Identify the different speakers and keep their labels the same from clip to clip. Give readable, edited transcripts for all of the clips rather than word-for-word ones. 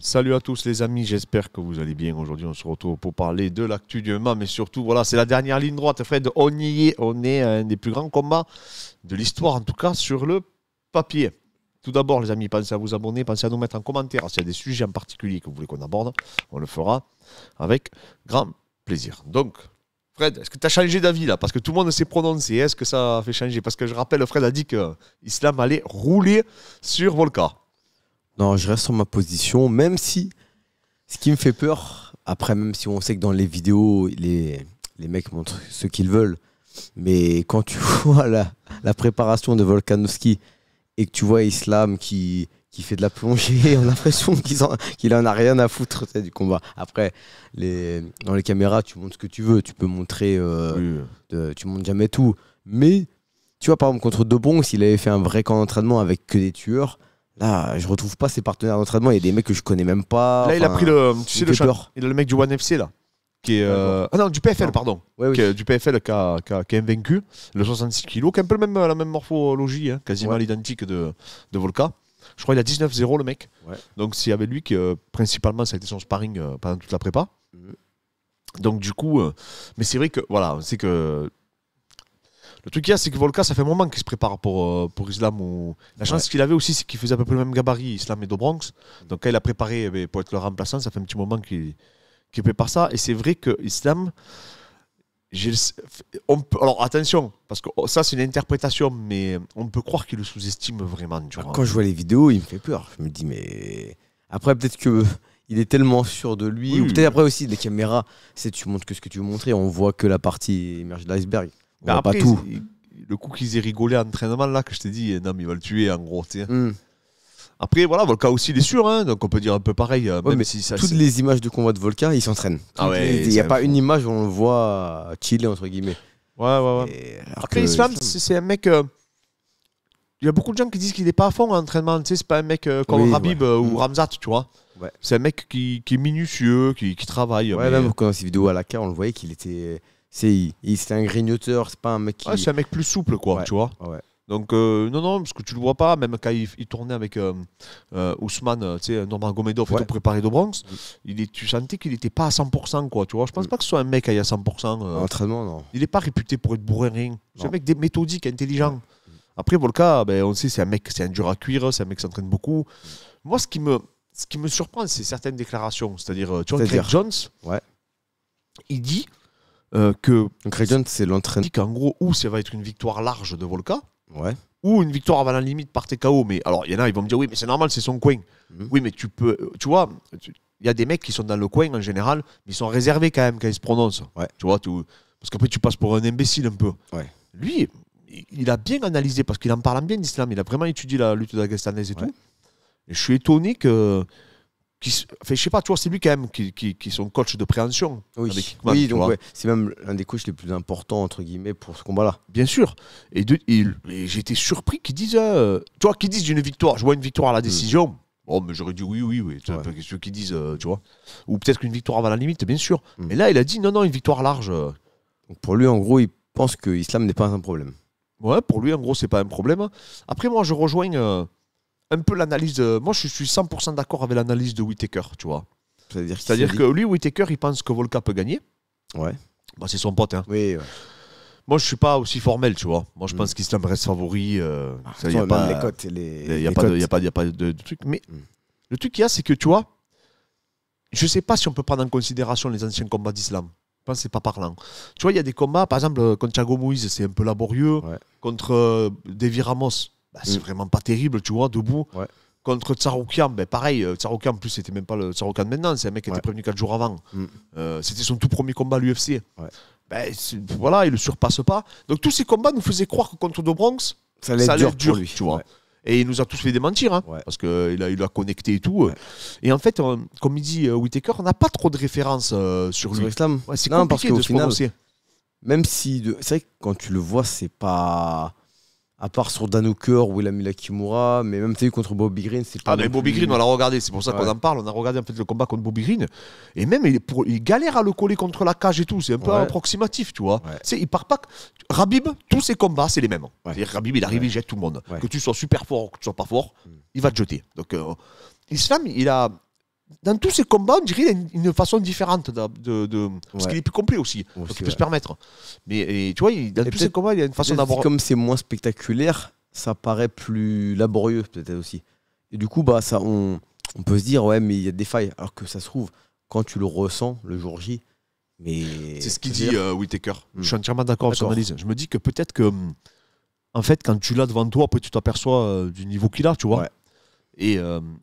Speaker 1: Salut à tous les amis, j'espère que vous allez bien. Aujourd'hui, on se retrouve pour parler de l'actu du MMA, mais surtout, voilà, c'est la dernière ligne droite. Fred, on y est, on est à un des plus grands combats de l'histoire, en tout cas sur le papier. Tout d'abord, les amis, pensez à vous abonner, pensez à nous mettre en commentaire s'il y a des sujets en particulier que vous voulez qu'on aborde. On le fera avec grand plaisir. Donc, Fred, est-ce que tu as changé d'avis là? Parce que tout le monde s'est prononcé. Est-ce que ça a fait changer? Parce que je rappelle, Fred a dit que Islam allait rouler sur Volkan.
Speaker 2: Non, je reste sur ma position, même si ce qui me fait peur, après, même si on sait que dans les vidéos, les mecs montrent ce qu'ils veulent, mais quand tu vois la préparation de Volkanovski et que tu vois Islam qui fait de la plongée, on a l'impression qu'il en a rien à foutre du combat. Après, dans les caméras, tu montres ce que tu veux, tu peux montrer, tu montres jamais tout. Mais, tu vois, par exemple, contre De Bronx, il avait fait un vrai camp d'entraînement avec que des tueurs. Là, je retrouve pas ses partenaires d'entraînement. Il y a des mecs que je connais même pas.
Speaker 1: Là, il a pris tu sais, il a le mec du One FC là, qui est ah non, du PFL, pardon, du PFL qui est invaincu, le 66 kg, qui a un peu la même morphologie, hein, quasiment l'identique de Volkan. Je crois qu'il a 19-0 le mec. Ouais. Donc c'est avec lui que principalement ça a été son sparring pendant toute la prépa. Donc du coup, mais c'est vrai que voilà, c'est que le truc qu'il y a, c'est que Volkan, ça fait un moment qu'il se prépare pour Islam. La chance qu'il avait aussi, c'est qu'il faisait à peu près le même gabarit, Islam et Do Bronx. Donc quand il a préparé pour être le remplaçant, ça fait un petit moment qu'il prépare ça. Et c'est vrai que Islam, alors attention, parce que ça c'est une interprétation, mais on peut croire qu'il le sous-estime vraiment. Tu vois.
Speaker 2: Quand je vois les vidéos, il me fait peur. Je me dis, mais après peut-être qu'il est tellement sûr de lui. Ou peut-être après aussi, les caméras, tu montres que ce que tu veux montrer, on voit que la partie émergée de l'iceberg.
Speaker 1: Après,
Speaker 2: pas tout.
Speaker 1: Le coup qu'ils aient rigolé à l'entraînement, là, que je t'ai dit, non, mais il va le tuer, en gros. Après, voilà, Volkan aussi, il est sûr, hein, donc on peut dire un peu pareil. Même
Speaker 2: mais
Speaker 1: si ça,
Speaker 2: toutes les images de combat de Volkan, il s'entraîne. Il n'y a pas une image où on le voit chiller, entre guillemets.
Speaker 1: Ouais. Après, Islam, c'est un mec. Il y a beaucoup de gens qui disent qu'il n'est pas à fond en entraînement. Tu sais, c'est pas un mec comme Khabib ou Ramzat, tu vois. Ouais. C'est un mec qui est minutieux, qui travaille.
Speaker 2: Ouais, même quand dans ses vidéos à la carte, on le voyait qu'il était. C'est un grignoteur, c'est pas un mec qui...
Speaker 1: c'est un mec plus souple, quoi, tu vois. Ouais. Donc, non, parce que tu le vois pas, même quand il tournait avec Ousmane, tu sais, Norman Gomedov, pour préparer Do Bronx, tu sentais qu'il n'était pas à 100%, quoi, tu vois. Je pense pas que ce soit un mec qui est à 100%.
Speaker 2: Entraînement, non.
Speaker 1: Il n'est pas réputé pour être bourrin, rien. C'est un mec méthodique, intelligent. Après, Volkan, on sait, c'est un dur à cuire, c'est un mec qui s'entraîne beaucoup. Moi, ce qui me surprend, c'est certaines déclarations. C'est-à-dire, tu vois, Craig Jones, il dit... que
Speaker 2: Craig Jones, c'est l'entraîneur.
Speaker 1: Qu'en gros, ou ça va être une victoire large de Volkan, ou une victoire avant la limite par TKO. Mais alors, il y en a, ils vont me dire, oui, mais c'est normal, c'est son coin. Oui, mais tu vois, il y a des mecs qui sont dans le coin en général, mais ils sont réservés quand même quand ils se prononcent. Tu vois, parce qu'après, tu passes pour un imbécile un peu. Lui, il a bien analysé, parce qu'il en parle bien d'Islam, il a vraiment étudié la lutte dagestanaise et tout. Et je suis étonné que. Enfin, je sais pas, tu vois, c'est lui quand même qui est son coach de préhension.
Speaker 2: Oui, donc c'est même l'un des coachs les plus importants, entre guillemets, pour ce combat-là.
Speaker 1: Bien sûr. Et j'ai été surpris qu'ils disent, tu vois, qu'ils disent d'une victoire. Je vois une victoire à la décision. Bon, mais j'aurais dit oui. Ceux qui disent, tu vois. Ou peut-être qu'une victoire avant la limite, bien sûr. Mais là, il a dit non, une victoire large.
Speaker 2: Donc pour lui, en gros, il pense que l'islam n'est pas un problème.
Speaker 1: Ouais, pour lui, en gros, c'est pas un problème. Après, moi, je rejoins un peu l'analyse moi je suis 100% d'accord avec l'analyse de Whittaker, tu vois. C'est-à-dire que lui, Whittaker, il pense que Volkan peut gagner. C'est son pote, hein. Moi je suis pas aussi formel, tu vois. Moi je pense qu'Islam reste favori. Il n'y a pas
Speaker 2: les cotes,
Speaker 1: y a pas de truc. Mais le truc qu'il y a, c'est que tu vois, je sais pas si on peut prendre en considération les anciens combats d'Islam. Je pense que c'est pas parlant. Tu vois, il y a des combats, par exemple contre Thiago Moïse, c'est un peu laborieux. Contre Devi Ramos, c'est vraiment pas terrible, tu vois, debout. Contre Tsaroukian, pareil, Tsaroukian en plus c'était même pas le Tsaroukian de maintenant, c'est un mec qui était prévenu 4 jours avant. C'était son tout premier combat à l'UFC. Voilà, il le surpasse pas. Donc tous ces combats nous faisaient croire que contre Do Bronx, ça allait être dur, lui, tu vois. Et il nous a tous fait démentir, hein, parce qu'il a connecté et tout. Et en fait, comme il dit Whittaker, on n'a pas trop de références sur lui.
Speaker 2: Islam.
Speaker 1: C'est compliqué de se prononcer.
Speaker 2: Même si, c'est vrai que quand tu le vois, c'est pas... À part sur Dan Hooker où il a mis la Kimura, mais même contre Bobby Green, c'est pas.
Speaker 1: Ah, mais Bobby Green, on l'a regardé, c'est pour ça qu'on en parle. On a regardé en fait le combat contre Bobby Green. Et même, il galère à le coller contre la cage et tout. C'est un peu approximatif, tu vois. Il part pas. Rabib, tous ses combats, c'est les mêmes. Rabib, il arrive, il jette tout le monde. Que tu sois super fort ou que tu sois pas fort, il va te jeter. Donc, Islam, il a. dans tous ces combats, on dirait qu'il a une façon différente parce qu'il est plus complet aussi. Donc il peut se permettre. Mais tu vois, dans tous ces combats, il y a une façon d'avoir.
Speaker 2: Comme c'est moins spectaculaire, ça paraît plus laborieux peut-être aussi. Et du coup, bah, ça, on peut se dire, ouais, mais il y a des failles. Alors que ça se trouve, quand tu le ressens le jour J, mais.
Speaker 1: C'est ce qu'il dit Whittaker. Je suis entièrement d'accord avec son analyse. Je me dis que peut-être que, en fait, quand tu l'as devant toi, après tu t'aperçois du niveau qu'il a, tu vois. Ouais. Et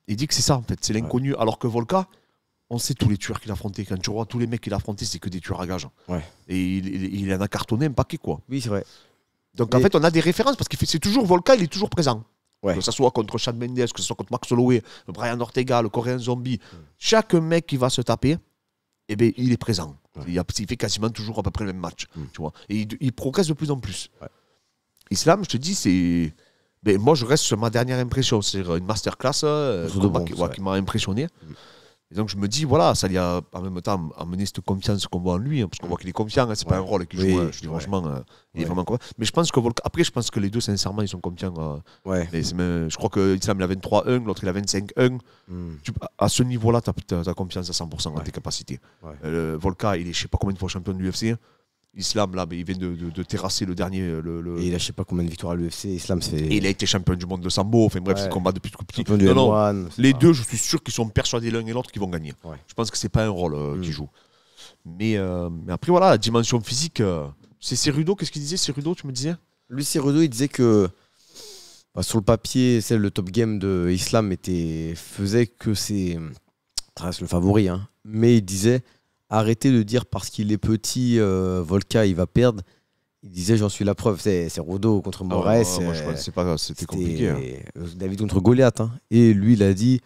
Speaker 1: il dit que c'est ça, en fait, c'est l'inconnu. Ouais. Alors que Volka, on sait tous les tueurs qu'il a affrontés. Quand tu vois tous les mecs qu'il a affrontés, c'est que des tueurs à gages. Ouais. Et il en a cartonné un paquet, quoi.
Speaker 2: Oui, c'est vrai.
Speaker 1: Donc en fait, on a des références parce que c'est toujours Volka, il est toujours présent. Ouais. Que ce soit contre Chad Mendes, que ce soit contre Max Holloway, Brian Ortega, le Coréen Zombie. Chaque mec qui va se taper, eh ben, il est présent. Ouais. Il fait quasiment toujours à peu près le même match. Tu vois. Et il progresse de plus en plus. Ouais. Islam, je te dis, c'est. Mais moi, je reste sur ma dernière impression. C'est une masterclass qui m'a impressionné. Et donc, je me dis, voilà, ça lui a en même temps amené cette confiance qu'on voit en lui, hein, parce qu'on voit qu'il est confiant. Hein, c'est pas un rôle qu'il joue. Je dis franchement, il est vraiment confiant. Mais je pense que après, je pense que les deux, sincèrement, ils sont confiants. Je crois que Islam, il a 23-1, l'autre, il a 25-1. À ce niveau-là, tu as confiance à 100% en tes capacités. Volka, il est, je sais pas combien de fois champion de l'UFC. Islam, là, il vient de terrasser le dernier.
Speaker 2: Et il a je sais pas combien de victoires à l'UFC. Islam,
Speaker 1: et il a été champion du monde de sambo. Enfin bref, il combat depuis tout petit.
Speaker 2: Les
Speaker 1: deux, je suis sûr qu'ils sont persuadés l'un et l'autre qu'ils vont gagner. Ouais. Je pense que c'est pas un rôle qu'ils jouent. Mais après, voilà, la dimension physique. C'est Cerudo, qu'est-ce qu'il disait Cerudo, tu me disais?
Speaker 2: Lui, Cerudo, il disait que sur le papier, le top game de Islam faisait que ça reste le favori. Hein. Mais il disait. Arrêtez de dire parce qu'il est petit, Volka, il va perdre. Il disait, j'en suis la preuve. C'est Rodo contre Moraes.
Speaker 1: Moi, je pensais pas, c'était compliqué. Hein.
Speaker 2: David contre Goliath. Hein. Et lui, il a dit,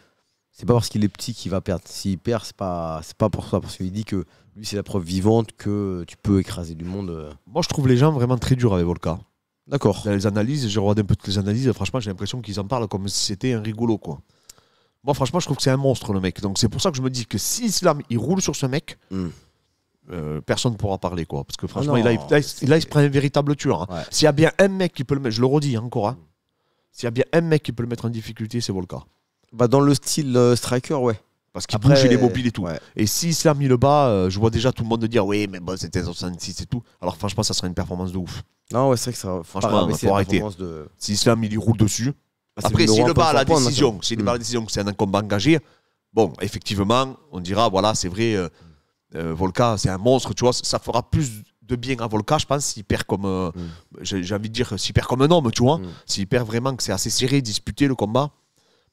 Speaker 2: c'est pas parce qu'il est petit qu'il va perdre. S'il perd, c'est pas pour ça. Parce qu'il dit que lui, c'est la preuve vivante que tu peux écraser du monde.
Speaker 1: Moi, je trouve les gens vraiment très durs avec Volka.
Speaker 2: D'accord.
Speaker 1: Dans les analyses, j'ai regardé un peu toutes les analyses. Franchement, j'ai l'impression qu'ils en parlent comme si c'était un rigolo, quoi. Moi, franchement, je trouve que c'est un monstre, le mec. Donc, c'est pour ça que je me dis que si Islam, il roule sur ce mec, personne ne pourra parler, quoi. Parce que franchement, il se prend un véritable tueur. Hein. Ouais. S'il y a bien un mec qui peut le mettre, je le redis encore, hein, s'il y a bien un mec qui peut le mettre en difficulté, c'est Volka.
Speaker 2: Bah, dans le style striker, ouais.
Speaker 1: Parce qu'il bouge, il est mobile et tout. Ouais. Et si Islam, il le bat, je vois déjà tout le monde dire, oui, mais bon, c'était 66 et tout. Alors, franchement, ça serait une performance de ouf.
Speaker 2: Non, ouais, c'est vrai que ça.
Speaker 1: Franchement, il faut arrêter. Si Islam, il y roule dessus. Après, s'il le bat à la décision, c'est un combat engagé, bon, effectivement, on dira, voilà, c'est vrai, Volka, c'est un monstre, tu vois, ça fera plus de bien à Volka, je pense, s'il perd comme, j'ai envie de dire, s'il perd comme un homme, tu vois, s'il perd vraiment, que c'est assez serré, disputé le combat.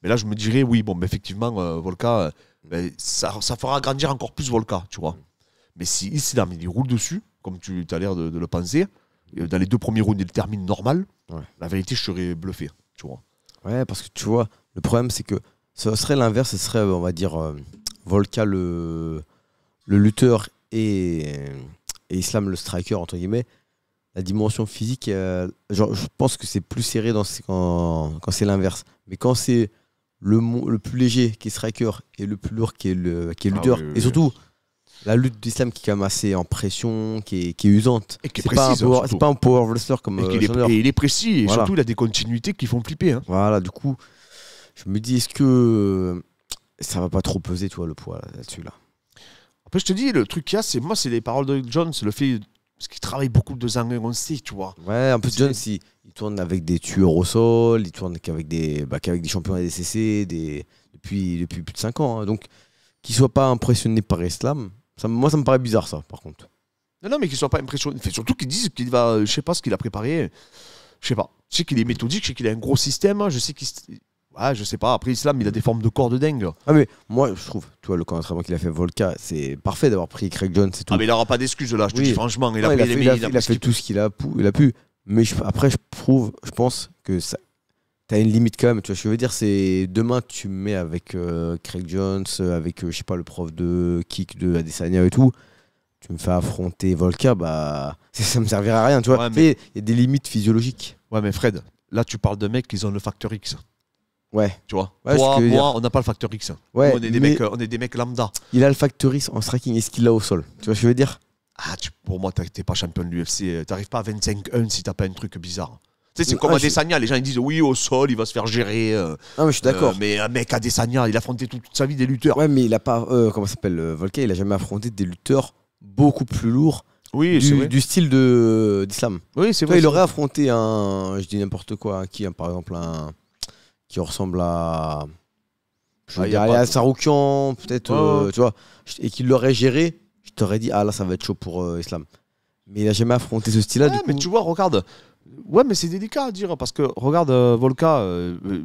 Speaker 1: Mais là, je me dirais, oui, bon, mais effectivement, Volka, ça fera grandir encore plus Volka, tu vois. Mais si Islam, il roule dessus, comme tu as l'air de le penser, dans les 2 premiers rounds, il termine normal, la vérité, je serais bluffé, tu vois.
Speaker 2: Ouais, parce que tu vois, le problème, c'est que ce serait l'inverse, ce serait, on va dire, Volka le lutteur et Islam le striker, entre guillemets. La dimension physique, je pense que c'est plus serré quand c'est l'inverse. Mais quand c'est le plus léger qui est striker et le plus lourd qui est lutteur, et surtout la lutte d'Islam qui est quand même assez en pression, qui est usante.
Speaker 1: Et qui est précise.
Speaker 2: C'est pas un power wrestler comme
Speaker 1: et il est précis, et surtout il a des continuités qui font flipper. Hein.
Speaker 2: Voilà, du coup, je me dis, est-ce que ça va pas trop peser, tu vois, le poids là-dessus là.
Speaker 1: Après, je te dis, le truc qu'il y a, c'est les paroles de Jones, le fait. Parce qu'il travaille beaucoup de ans, on sait, tu vois.
Speaker 2: Ouais, un peu Jones, il tourne avec des tueurs au sol, il tourne qu'avec des champions ADCC depuis plus de 5 ans. Hein. Donc, qu'il soit pas impressionné par Islam. Moi, ça me paraît bizarre, ça, par contre.
Speaker 1: Non, mais qu'il soit pas impressionné. Enfin, surtout qu'ils disent qu'il va. Je sais pas ce qu'il a préparé. Je sais pas. Je sais qu'il est méthodique, je sais qu'il a un gros système. Je sais qu'il. Ouais, je sais pas. Après, Islam, il a des formes de corps de dingue.
Speaker 2: Ah, mais moi, je trouve, tu vois, le camp d'entraînement qu'il a fait Volka, c'est parfait d'avoir pris Craig Jones et tout.
Speaker 1: Ah, mais il n'aura pas d'excuses là, je te dis franchement.
Speaker 2: Il a fait tout ce qu'il a pu. Mais après, je pense que ça. T'as une limite quand même, tu vois, je veux dire, c'est demain tu me mets avec Craig Jones, avec, je sais pas, le prof de kick de Adesanya et tout, tu me fais affronter Volka, bah, ça me servirait à rien, tu vois. Il y a des limites physiologiques.
Speaker 1: Ouais, mais Fred, là tu parles de mecs qui ont le facteur X.
Speaker 2: Ouais.
Speaker 1: Tu vois,
Speaker 2: ouais,
Speaker 1: toi, moi, on n'a pas le facteur X.
Speaker 2: Ouais,
Speaker 1: on est des mecs lambda.
Speaker 2: Il a le facteur X en striking, est-ce qu'il l'a au sol? Tu vois ce que je veux dire?
Speaker 1: Pour moi, t'es pas champion de l'UFC, t'arrives pas à 25-1 si t'as pas un truc bizarre. Tu sais, c'est comme Adesanya, les gens ils disent oui, au sol, il va se faire gérer.
Speaker 2: Non, mais je suis d'accord.
Speaker 1: Mais un mec, Adesanya, il a affronté toute sa vie des lutteurs.
Speaker 2: Ouais, mais il a pas. Comment ça s'appelle Volka, il a jamais affronté des lutteurs beaucoup plus lourds
Speaker 1: Oui, c'est vrai.
Speaker 2: du style d'Islam.
Speaker 1: Oui, c'est
Speaker 2: Toi,
Speaker 1: vrai.
Speaker 2: il aurait affronté un. Je dis n'importe quoi, par exemple, un. Qui ressemble à. Je veux dire, à Saroukian, peut-être, tu vois, et qu'il l'aurait géré, je t'aurais dit, ah là, ça va être chaud pour Islam. Mais il a jamais affronté ce style-là.
Speaker 1: Ouais, mais tu vois, regarde. Ouais, mais c'est délicat à dire parce que regarde Volka,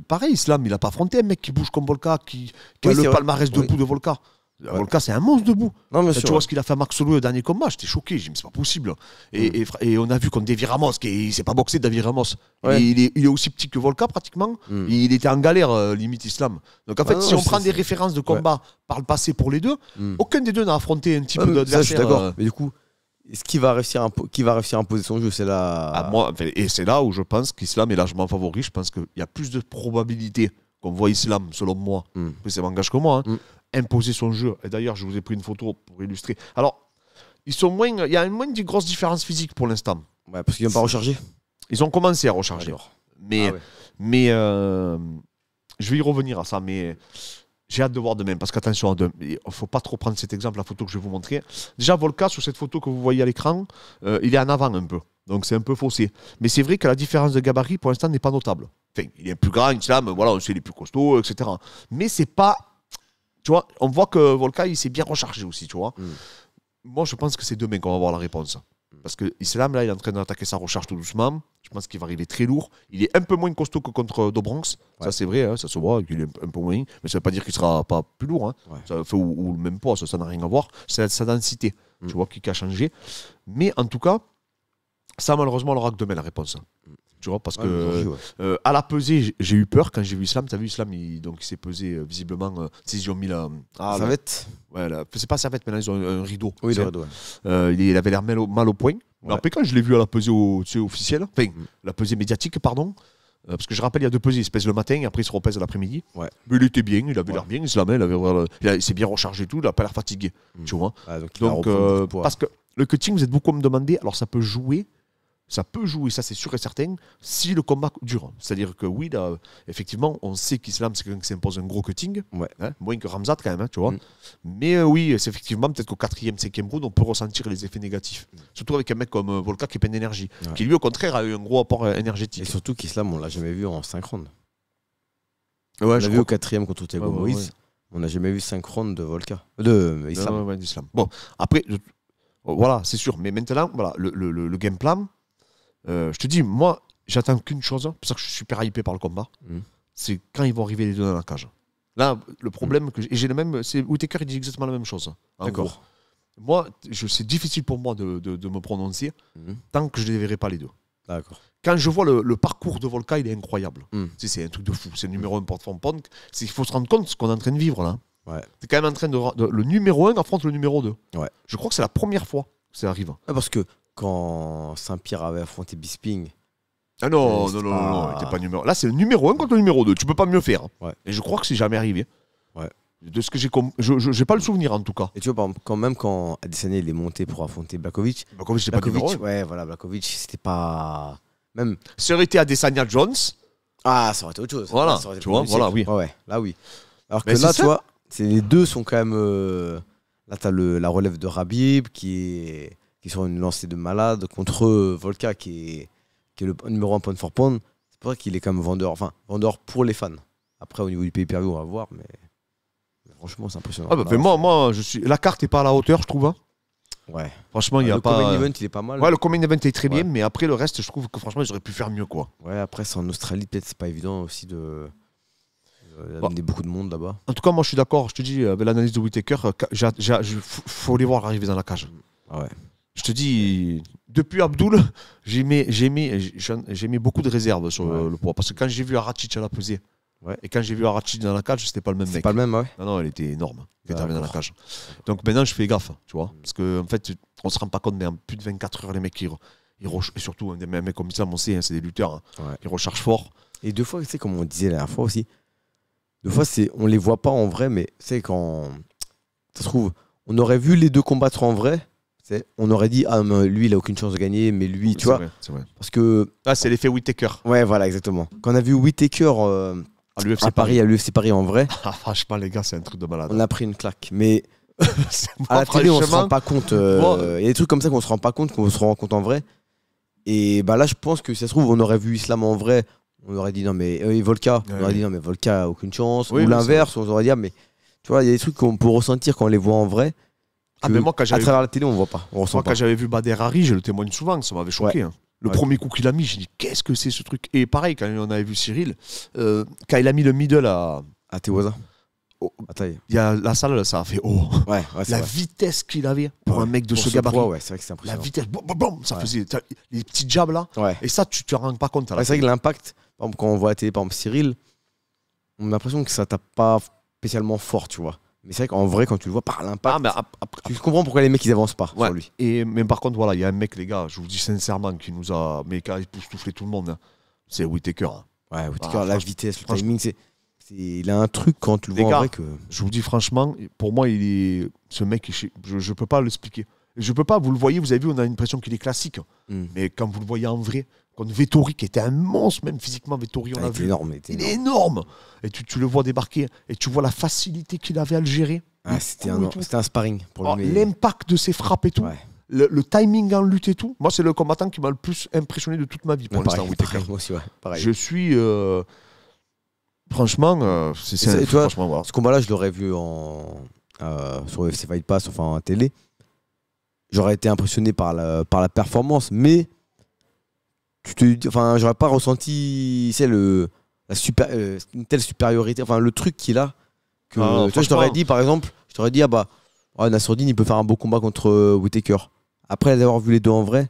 Speaker 1: pareil, Islam, il a pas affronté un mec qui bouge comme Volka, qui a le palmarès debout de Volka. Volka, c'est un monstre debout.
Speaker 2: Non, mais
Speaker 1: tu vois ce qu'il a fait à Max Holloway au dernier combat, j'étais choqué, j'ai dit, mais c'est pas possible. Et on a vu contre David Ramos, il s'est pas boxé David Ramos.
Speaker 2: Ouais.
Speaker 1: Il est aussi petit que Volka pratiquement. Il était en galère, limite Islam. Donc en fait, si on prend des références de combat par le passé pour les deux, aucun des deux n'a affronté un type d'adversaire.
Speaker 2: Je suis d'accord. Mais du coup, qui va réussir à imposer son jeu, c'est là.
Speaker 1: Et c'est là où je pense qu'Islam est largement favori. Je pense qu'il y a plus de probabilités qu'on voit Islam, selon moi. Après, c'est m'engage que moi. Imposer son jeu. Et d'ailleurs, je vous ai pris une photo pour illustrer. Alors, il y a moins de grosses différences physiques pour l'instant.
Speaker 2: Ouais, parce qu'ils n'ont pas rechargé.
Speaker 1: Ils ont commencé à recharger. Mais je vais y revenir à ça. Mais j'ai hâte de voir demain. Parce qu'attention, il ne faut pas trop prendre cet exemple, la photo que je vais vous montrer. Déjà, Volka, sur cette photo que vous voyez à l'écran, il est en avant un peu. Donc, c'est un peu faussé. Mais c'est vrai que la différence de gabarit, pour l'instant, n'est pas notable. Enfin, il est plus grand, Islam, voilà, on sait, il est plus costaud, etc. Mais c'est pas. Tu vois, on voit que Volka, il s'est bien rechargé aussi, tu vois. Moi, je pense que c'est demain qu'on va avoir la réponse. Parce que Islam, là, il est en train d'attaquer sa recharge tout doucement. Je pense qu'il va arriver très lourd. Il est un peu moins costaud que contre Dobronx. Ouais. Ça, c'est vrai, hein, ça se voit. Il est un peu moins. Mais ça ne veut pas dire qu'il ne sera pas plus lourd. Hein. Ouais. Ça fait, ou le même poids, ça n'a rien à voir. C'est sa densité, tu vois, qui a changé. Mais en tout cas, ça, malheureusement, on aura que demain la réponse. Tu vois, parce que à la pesée, j'ai eu peur quand j'ai vu Islam. Tu as vu Islam, il s'est pesé visiblement. Ils ont mis la
Speaker 2: serviette.
Speaker 1: Ouais, c'est pas serviette, maintenant ils ont un rideau.
Speaker 2: Oui, le rideau.
Speaker 1: Il avait l'air mal au point. Ouais. Après, quand je l'ai vu à la pesée officielle, enfin, la pesée médiatique, pardon, parce que je rappelle, il y a deux pesées. Il se pèse le matin, après il se repèse l'après-midi. Ouais. Mais il était bien, il avait l'air bien, Islam. Il s'est bien rechargé tout, il n'a pas l'air fatigué. Tu vois. Donc parce que le cutting, vous êtes beaucoup à me demander, alors ça peut jouer. Ça peut jouer, ça c'est sûr et certain, si le combat dure. C'est-à-dire que oui, là, effectivement, on sait qu'Islam, c'est quelqu'un qui s'impose un gros cutting, moins que Ramzat quand même, hein, tu vois. Mais oui, c'est effectivement, peut-être qu'au 4e, 5e round, on peut ressentir les effets négatifs. Surtout avec un mec comme Volka qui est plein d'énergie, qui lui, au contraire, a eu un gros apport énergétique.
Speaker 2: Et surtout qu'Islam, on l'a jamais vu en 5 rounds. Ouais, on l'a vu au 4e contre Thiago Moïse. On n'a jamais vu 5 rounds de Volka.
Speaker 1: d'Islam. Bon, après, voilà, c'est sûr. Mais maintenant, voilà, le game plan. Je te dis, moi, j'attends qu'une chose, c'est pour ça que je suis super hypé par le combat, c'est quand ils vont arriver les deux dans la cage. Là, le problème que j'ai le même, c'est Whittaker, il dit exactement la même chose. D'accord. Moi, c'est difficile pour moi de me prononcer tant que je ne les verrai pas les deux. D'accord. Quand je vois le parcours de Volka, il est incroyable. C'est un truc de fou. C'est le numéro 1 porte-fond-pont. Il faut se rendre compte de ce qu'on est en train de vivre là. Ouais. C'est quand même en train le numéro 1 affronte le numéro 2. Ouais. Je crois que c'est la première fois que ça arrive.
Speaker 2: Parce que quand Saint-Pierre avait affronté Bisping.
Speaker 1: Ah non, il n'était pas numéro. Là, c'est le numéro 1 contre le numéro 2. Tu peux pas mieux faire. Ouais. Et je crois que c'est jamais arrivé. Ouais. De ce que j'ai pas le souvenir en tout cas.
Speaker 2: Et tu vois, quand Adesanya il est monté pour affronter Blachowicz,
Speaker 1: c'est pas numéro 1.
Speaker 2: Ouais, voilà, Blachowicz, c'était pas. Même.
Speaker 1: Ça aurait été Adesanya Jones.
Speaker 2: Ah, ça aurait été autre chose.
Speaker 1: Voilà,
Speaker 2: là,
Speaker 1: tu vois, voilà, oui.
Speaker 2: Ouais, là, oui. Alors que là, tu vois, les deux sont quand même. Là, t'as la relève de Khabib qui est sur une lancée de malade contre Volka qui est le numéro 1 pound for pound. C'est pour ça qu'il est quand même vendeur pour les fans. Après au niveau du pay-per-view on va voir, mais franchement c'est impressionnant.
Speaker 1: Moi la carte est pas à la hauteur, je trouve. Hein.
Speaker 2: Ouais.
Speaker 1: Franchement, il y a pas.
Speaker 2: Le Common Event il est pas mal.
Speaker 1: Ouais, le Common Event est très bien, mais après le reste, je trouve que franchement ils auraient pu faire mieux quoi.
Speaker 2: Ouais, après c'est en Australie, peut-être c'est pas évident aussi de d'amener beaucoup de monde là-bas.
Speaker 1: En tout cas, moi je suis d'accord, je te dis avec l'analyse de Whittaker, faut les voir arriver dans la cage. Ouais. Je te dis, depuis Abdul, j'ai mis beaucoup de réserves sur le poids. Parce que quand j'ai vu Arachic à la pesée, et quand j'ai vu Arachic dans la cage, c'était pas le même mec.
Speaker 2: C'est pas le même, ouais.
Speaker 1: Non, elle était énorme. Elle était dans la cage. Donc maintenant, je fais gaffe, tu vois. Parce qu'en fait, on se rend pas compte, mais en plus de 24 heures, les mecs, et surtout, des mecs comme ça, on sait, hein, c'est des lutteurs, hein, ils rechargent fort.
Speaker 2: Et deux fois, tu sais, comme on disait la dernière fois aussi, deux fois, on les voit pas en vrai, mais tu sais, quand ça se trouve, on aurait vu les deux combattre en vrai. On aurait dit, ah, mais lui, il a aucune chance de gagner, mais lui, tu vois.
Speaker 1: C'est vrai.
Speaker 2: Parce que.
Speaker 1: Ah, c'est l'effet Whittaker.
Speaker 2: Ouais, voilà, exactement. Quand on a vu Whittaker à Paris, à l'UFC Paris en vrai,
Speaker 1: Ah, franchement, les gars, c'est un truc de malade.
Speaker 2: on a pris une claque. Mais
Speaker 1: Moi,
Speaker 2: à la télé, on se
Speaker 1: franchement,
Speaker 2: rend pas compte. Il y a des trucs comme ça qu'on se rend pas compte, qu'on se rend compte en vrai. Et bah là, je pense que si ça se trouve, on aurait vu Islam en vrai. On aurait dit non, mais Volka. On aurait dit non, mais Volka a aucune chance.
Speaker 1: Oui,
Speaker 2: Ou
Speaker 1: oui,
Speaker 2: l'inverse, on aurait dit, ah, mais tu vois, il y a des trucs qu'on peut ressentir quand on les voit en vrai.
Speaker 1: Ah, mais moi, quand
Speaker 2: à
Speaker 1: j'avais
Speaker 2: travers la télé, on voit pas. On ressent
Speaker 1: Moi,
Speaker 2: pas.
Speaker 1: quand j'avais vu Bader Hari, je le témoigne souvent, ça m'avait choqué. Hein. Le
Speaker 2: Ouais.
Speaker 1: premier coup qu'il a mis, j'ai dit qu'est-ce que c'est ce truc. Et pareil, quand on avait vu Cyril, quand il a mis le middle
Speaker 2: À tes voisins.
Speaker 1: Oh.
Speaker 2: À taille.
Speaker 1: il y a la salle, ça a fait oh.
Speaker 2: Ouais, c'est
Speaker 1: La
Speaker 2: vrai.
Speaker 1: vitesse qu'il avait pour un mec de
Speaker 2: Pour
Speaker 1: ce
Speaker 2: ce
Speaker 1: gabarit.
Speaker 2: poids, ouais, c'est vrai que c'est
Speaker 1: La
Speaker 2: impressionnant.
Speaker 1: vitesse, boum, boum, boum, ça
Speaker 2: Ouais.
Speaker 1: faisait les petits jabs là.
Speaker 2: Ouais.
Speaker 1: Et ça, tu te rends pas compte à la
Speaker 2: Ouais, c'est vrai
Speaker 1: fin.
Speaker 2: que l'impact, par exemple, quand on voit à la télé, par exemple, Cyril, on a l'impression que ça tape pas spécialement fort, tu vois. Mais c'est vrai qu'en vrai, quand tu le vois par l'impact,
Speaker 1: Ah, mais après,
Speaker 2: tu comprends pourquoi les mecs ils avancent pas
Speaker 1: ouais.
Speaker 2: sur lui.
Speaker 1: Mais par contre, voilà, il y a un mec, les gars, je vous dis sincèrement, qui nous a. Mais qui a époustouflé tout le monde. Hein. C'est Whittaker. Hein.
Speaker 2: Ouais, Whittaker,
Speaker 1: Ah,
Speaker 2: la
Speaker 1: franchement,
Speaker 2: vitesse, le timing, il a un truc quand tu le
Speaker 1: Les
Speaker 2: vois
Speaker 1: gars,
Speaker 2: en vrai que.
Speaker 1: Je vous dis franchement, pour moi, ce mec, je peux pas l'expliquer. Je peux pas, vous le voyez, vous avez vu, on a l'impression qu'il est classique. Mais quand vous le voyez en vrai, contre Vettori, qui était un monstre, même physiquement, Vettori, on
Speaker 2: Ah,
Speaker 1: l'a
Speaker 2: il était
Speaker 1: vu.
Speaker 2: énorme.
Speaker 1: Il est énorme. Et tu le vois débarquer, et tu vois la facilité qu'il avait à le gérer.
Speaker 2: Ah, c'était un sparring pour
Speaker 1: Oh,
Speaker 2: lui. mais-
Speaker 1: l'impact de ses frappes et tout.
Speaker 2: Ouais.
Speaker 1: Le timing en lutte et tout. Moi, c'est le combattant qui m'a le plus impressionné de toute ma vie pour
Speaker 2: Ouais,
Speaker 1: l'instant,
Speaker 2: pareil,
Speaker 1: Whittaker.
Speaker 2: pareil, moi aussi, ouais. Pareil.
Speaker 1: Je suis. Franchement,
Speaker 2: tu vois,
Speaker 1: franchement, voilà.
Speaker 2: Ce combat-là, je l'aurais vu sur UFC Fight Pass, enfin en télé. J'aurais été impressionné par la performance, mais j'aurais pas ressenti une telle supériorité, enfin le truc qu'il a. Que,
Speaker 1: Ah,
Speaker 2: tu vois, je t'aurais
Speaker 1: franchement.
Speaker 2: dit, par exemple, ah bah, Nassourdine, il peut faire un beau combat contre Whittaker. Après avoir vu les deux en vrai,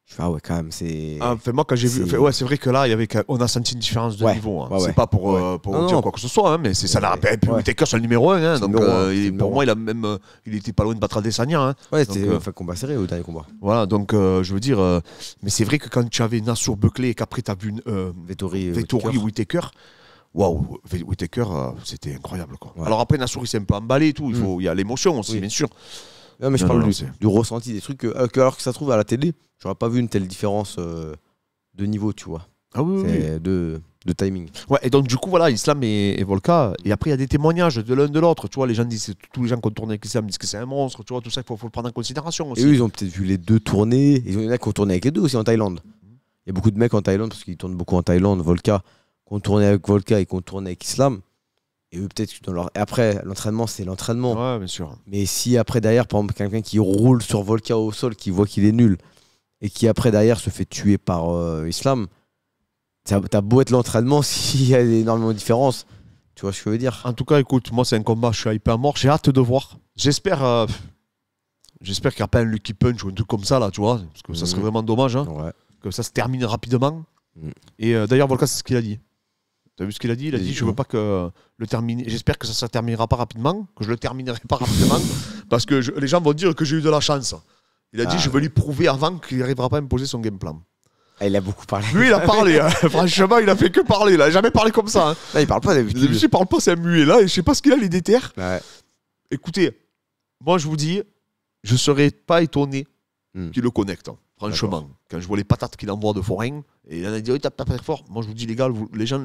Speaker 2: je fais, ah ouais, quand même, c'est.
Speaker 1: Enfin, moi, quand j'ai vu.
Speaker 2: c'est-
Speaker 1: Ouais, c'est vrai que là, on a senti une différence de
Speaker 2: Ouais,
Speaker 1: niveau. Hein.
Speaker 2: ouais,
Speaker 1: C'est
Speaker 2: ouais.
Speaker 1: pas pour
Speaker 2: Non,
Speaker 1: dire
Speaker 2: non.
Speaker 1: quoi que ce soit, hein, mais ça n'a pas. Et puis
Speaker 2: Ouais.
Speaker 1: Whittaker, c'est le numéro 1. Hein,
Speaker 2: C'est le
Speaker 1: donc,
Speaker 2: numéro un, c'est le
Speaker 1: pour
Speaker 2: numéro
Speaker 1: moi, il était pas loin de battre Adesanya. Hein.
Speaker 2: Ouais, c'était
Speaker 1: Donc,
Speaker 2: un combat serré au dernier combat.
Speaker 1: Voilà, donc je veux dire. Mais c'est vrai que quand tu avais Nassour Buckley et qu'après, tu as vu
Speaker 2: Vettori,
Speaker 1: Vettori, Whittaker. Waouh, Whittaker, c'était incroyable. Quoi.
Speaker 2: Ouais.
Speaker 1: Alors après, Nassour, il s'est un peu emballé et tout. Il y a l'émotion aussi,
Speaker 2: Oui.
Speaker 1: bien sûr.
Speaker 2: Non, mais je
Speaker 1: Non,
Speaker 2: parle
Speaker 1: non,
Speaker 2: du,
Speaker 1: c'est-
Speaker 2: du ressenti, des trucs alors que ça se trouve à la télé, j'aurais pas vu une telle différence de niveau, tu vois.
Speaker 1: Ah oui, oui, oui.
Speaker 2: C'est de timing.
Speaker 1: Ouais, et donc du coup, voilà, Islam et Volka. Et après, il y a des témoignages de l'un de l'autre. Tu vois, les gens disent, tous les gens qui ont tourné avec Islam disent que c'est un monstre. Tu vois, tout ça, il faut le prendre en considération aussi.
Speaker 2: Et eux, ils ont peut-être vu les deux tourner. Il y en a qui ont tourné avec les deux aussi en Thaïlande. Il y a beaucoup de mecs en Thaïlande, parce qu'ils tournent beaucoup en Thaïlande, Volka, qui ont tourné avec Volka et qui ont tourné avec Islam. Et eux, peut-être que dans leur. Et après, l'entraînement, c'est l'entraînement.
Speaker 1: Ouais, bien sûr.
Speaker 2: Mais si après, derrière, par exemple, quelqu'un qui roule sur Volka au sol, qui voit qu'il est nul, et qui après, derrière, se fait tuer par Islam, t'as beau être l'entraînement, s'il y a énormément de différences. Tu vois ce que je veux dire?
Speaker 1: En tout cas, écoute, moi, c'est un combat, je suis hyper à mort. J'ai hâte de voir. J'espère qu'il n'y a pas un Lucky Punch ou un truc comme ça, là, tu vois. Parce que ça serait vraiment dommage, hein,
Speaker 2: Ouais.
Speaker 1: que ça se termine rapidement.
Speaker 2: Mm.
Speaker 1: Et d'ailleurs, Volka, c'est ce qu'il a dit. T'as vu ce qu'il a dit? Il a
Speaker 2: Il
Speaker 1: dit,
Speaker 2: dit
Speaker 1: je veux
Speaker 2: quoi?
Speaker 1: pas que le terminer. J'espère que ça ne terminera pas rapidement, que je le terminerai pas rapidement, parce que les gens vont dire que j'ai eu de la chance. Il a dit, je veux lui prouver avant qu'il n'arrivera pas à me poser son game plan.
Speaker 2: Ah, il a beaucoup parlé.
Speaker 1: Lui, il a parlé. Hein. Franchement, il a fait que parler. Il n'a jamais parlé comme ça. Hein.
Speaker 2: Là, il parle pas d'habitude.
Speaker 1: Je parle pas, c'est un muet là, et je sais pas ce qu'il a, les déterres.
Speaker 2: Ouais.
Speaker 1: Écoutez, moi, je vous dis, je serais pas étonné
Speaker 2: Mm.
Speaker 1: qu'il le connecte. Hein. Franchement, quand je vois les patates qu'il envoie de Foreign, et il en a dit, oui, tape très fort. Moi, je vous dis, les gars, les gens.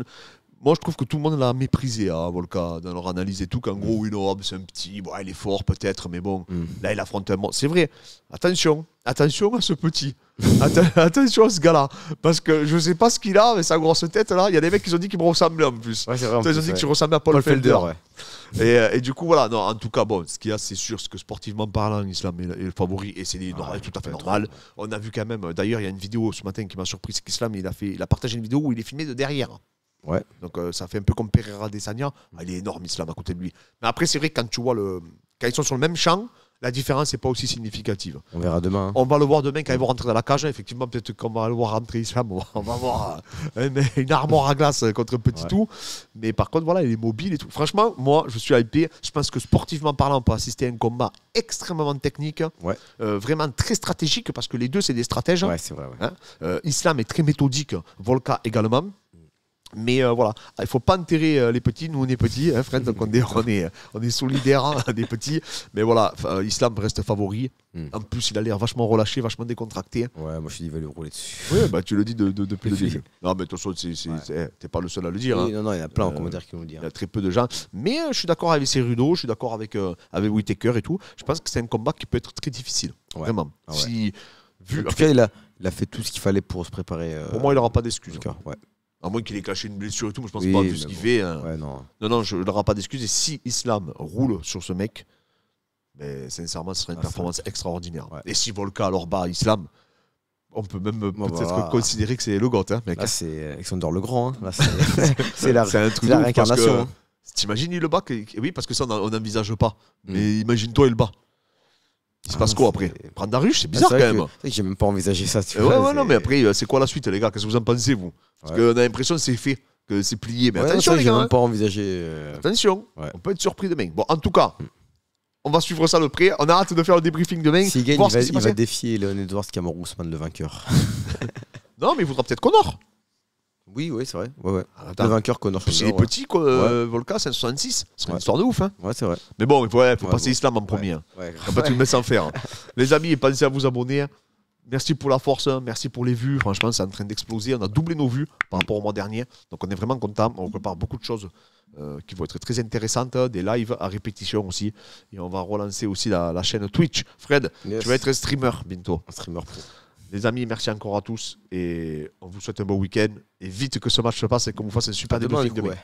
Speaker 1: Moi, je trouve que tout le monde l'a méprisé à Volka dans leur analyse et tout. Qu'en gros, oui, non, c'est un petit, bon, il est fort peut-être, mais bon, là, il affronte un monstre. C'est vrai, attention à ce petit. Attention à ce gars-là. Parce que je sais pas ce qu'il a, mais sa grosse tête là, il y a des mecs qui ont dit qu'il me ressemblait en plus.
Speaker 2: Ouais, c'est vrai.
Speaker 1: Ils ont dit que tu ressemblais à Paul Felder.
Speaker 2: Ouais.
Speaker 1: Et du coup, voilà, non, en tout cas, bon, ce qu'il y a, c'est sûr, ce que sportivement parlant, l'islam est le favori, et c'est tout à fait normal. On a vu quand même, d'ailleurs, il y a une vidéo ce matin qui m'a surpris, c'est qu'Islam, il a partagé une vidéo où il est filmé de derrière.
Speaker 2: Ouais.
Speaker 1: Donc ça fait un peu comme Pereira Adesanya. Il est énorme, Islam, à côté de lui. Mais après, c'est vrai que quand tu vois quand ils sont sur le même champ, la différence n'est pas aussi significative.
Speaker 2: On verra demain. Hein.
Speaker 1: On va le voir demain quand ils vont rentrer dans la cage. Effectivement, peut-être qu'on va le voir rentrer Islam. On va voir une armoire à glace contre un petit tout. Mais par contre, voilà, il est mobile et tout. Franchement, moi, je suis hypé. Je pense que sportivement parlant, on peut assister à un combat extrêmement technique.
Speaker 2: Ouais.
Speaker 1: Vraiment très stratégique parce que les deux, c'est des stratèges.
Speaker 2: Ouais, c'est vrai. Ouais.
Speaker 1: Hein. Islam est très méthodique. Volka également. Mais voilà, il faut pas enterrer les petits. Nous, on est petits, hein, Fred, donc on est solidaires hein, des petits. Mais voilà, Islam reste favori. En plus, il a l'air vachement relâché, vachement décontracté.
Speaker 2: Ouais, moi je dis, il va lui rouler dessus.
Speaker 1: Oui, bah, tu le dis depuis le début. Non, mais de toute façon, t'es pas le seul à le dire.
Speaker 2: Oui,
Speaker 1: hein.
Speaker 2: non, il y en a plein en commentaire qui nous le disent.
Speaker 1: Il y a très peu de gens. Mais je suis d'accord avec Cerudo, je suis d'accord avec Whittaker et tout. Je pense que c'est un combat qui peut être très difficile.
Speaker 2: Ouais.
Speaker 1: Vraiment.
Speaker 2: Ah ouais.
Speaker 1: Vu,
Speaker 2: En tout cas, il a fait tout ce qu'il fallait pour se préparer.
Speaker 1: pour moi, il n'aura pas d'excuses.
Speaker 2: Ouais.
Speaker 1: À moins qu'il ait caché une blessure et tout, mais je pense
Speaker 2: Oui,
Speaker 1: pas, vu ce qu'il
Speaker 2: bon.
Speaker 1: fait. Hein.
Speaker 2: Ouais, non.
Speaker 1: Non, il n'aura pas d'excuses. Et si Islam roule sur ce mec, mais sincèrement, ce serait une performance extraordinaire. Ouais. Et si Volka alors bat Islam, on peut même peut-être considérer que c'est le GOAT. Hein, mec.
Speaker 2: Là, c'est Alexander le Grand. Hein. Là, c'est la
Speaker 1: la
Speaker 2: réincarnation.
Speaker 1: T'imagines, il le bat oui, parce que ça, on n'envisage pas. Mais imagine-toi, il le bat. Il se passe quoi après? Prendre la ruche, c'est bizarre quand même.
Speaker 2: J'ai même pas envisagé ça.
Speaker 1: Ouais, non, mais après, c'est quoi la suite, les gars? Qu'est-ce que vous en pensez, vous? Parce qu'on a l'impression que c'est fait, que c'est plié. Mais attention, les gars.
Speaker 2: J'ai même pas envisagé.
Speaker 1: Attention, on peut être surpris demain. Bon, en tout cas, on va suivre ça de près. On a hâte de faire le débriefing demain.
Speaker 2: S'il gagne, il va défier Leon Edwards, Kamaru Usman, le vainqueur.
Speaker 1: Non, mais il voudra peut-être Conor.
Speaker 2: Oui, c'est vrai. Ouais. Le vainqueur Conor.
Speaker 1: Il est petit, quoi. Volka, c'est un 66. C'est une histoire de ouf. Hein.
Speaker 2: Ouais, c'est vrai.
Speaker 1: Mais bon, il faut passer Islam en premier. On va pas tout le mettre sans faire. Les amis, pensez à vous abonner. Merci pour la force, merci pour les vues. Franchement, c'est en train d'exploser. On a doublé nos vues par rapport au mois dernier. Donc, on est vraiment content. On prépare beaucoup de choses qui vont être très intéressantes. Des lives à répétition aussi. Et on va relancer aussi la chaîne Twitch. Fred, tu vas être un streamer bientôt.
Speaker 2: Un streamer pro.
Speaker 1: Les amis, merci encore à tous. Et on vous souhaite un bon week-end. Et vite que ce match se passe et qu'on vous fasse un super débriefing demain.